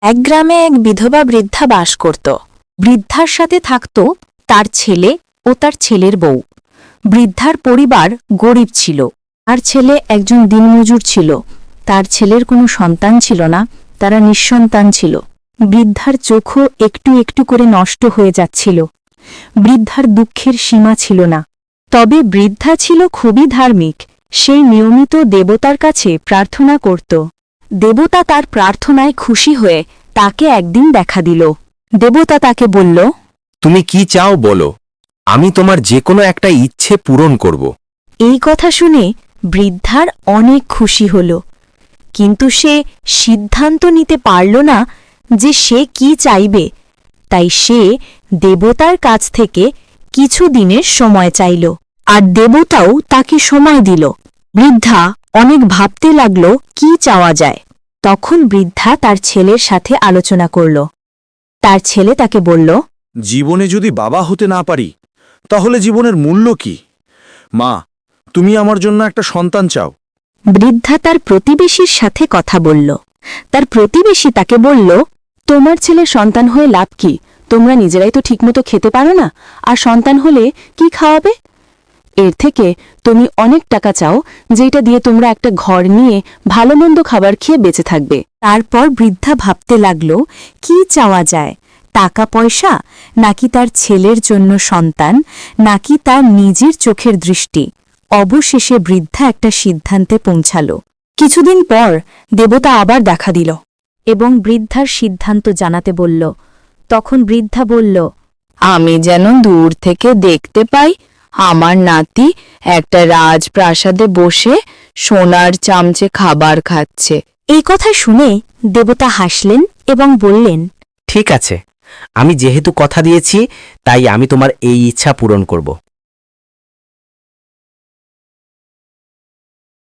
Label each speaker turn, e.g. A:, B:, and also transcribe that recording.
A: এক গ্রামে এক বিধবা বৃদ্ধা বাস করত। বৃদ্ধার সাথে থাকত তার ছেলে ও তার ছেলের বউ। বৃদ্ধার পরিবার গরিব ছিল। তার ছেলে একজন দিনমজুর ছিল। তার ছেলের কোনো সন্তান ছিল না, তারা নিঃসন্তান ছিল। বৃদ্ধার চোখও একটু একটু করে নষ্ট হয়ে যাচ্ছিল। বৃদ্ধার দুঃখের সীমা ছিল না। তবে বৃদ্ধা ছিল খুবই ধার্মিক। সেই নিয়মিত দেবতার কাছে প্রার্থনা করত। দেবতা তার প্রার্থনায় খুশি হয়ে তাকে একদিন দেখা দিল। দেবতা তাকে বলল,
B: তুমি কি চাও বলো, আমি তোমার যে কোনো একটা ইচ্ছে পূরণ করব।
A: এই কথা শুনে বৃদ্ধার অনেক খুশি হল, কিন্তু সে সিদ্ধান্ত নিতে পারল না যে সে কি চাইবে। তাই সে দেবতার কাছ থেকে কিছু দিনের সময় চাইল, আর দেবতাও তাকে সময় দিল। বৃদ্ধা অনেক ভাবতে লাগল কি চাওয়া যায়। তখন বৃদ্ধা তার ছেলের সাথে আলোচনা করল। তার ছেলে তাকে বলল,
C: জীবনে যদি বাবা হতে না পারি তাহলে জীবনের মূল্য কি? মা, তুমি আমার জন্য একটা সন্তান চাও।
A: বৃদ্ধা তার প্রতিবেশীর সাথে কথা বলল। তার প্রতিবেশী তাকে বলল, তোমার ছেলে সন্তান হয়ে লাভ কি? তোমরা নিজেরাই তো ঠিকমতো খেতে পারো না, আর সন্তান হলে কি খাওয়াবে? এর থেকে তুমি অনেক টাকা চাও, যেটা দিয়ে তোমরা একটা ঘর নিয়ে ভালো মন্দ খাবার খেয়ে বেঁচে থাকবে। তারপর বৃদ্ধা ভাবতে লাগল কি চাওয়া যায়, টাকা পয়সা, নাকি তার ছেলের জন্য সন্তান, নাকি তার নিজের চোখের দৃষ্টি। অবশেষে বৃদ্ধা একটা সিদ্ধান্তে পৌঁছাল। কিছুদিন পর দেবতা আবার দেখা দিল এবং বৃদ্ধার সিদ্ধান্ত জানাতে বলল। তখন বৃদ্ধা বলল, আমি যেন দূর থেকে দেখতে পাই আমার নাতি একটা রাজপ্রাসাদে বসে সোনার চামচে খাবার খাচ্ছে। এই কথা শুনে দেবতা হাসলেন এবং বললেন,
B: ঠিক আছে, আমি যেহেতু কথা দিয়েছি তাই আমি তোমার এই ইচ্ছা পূরণ করব।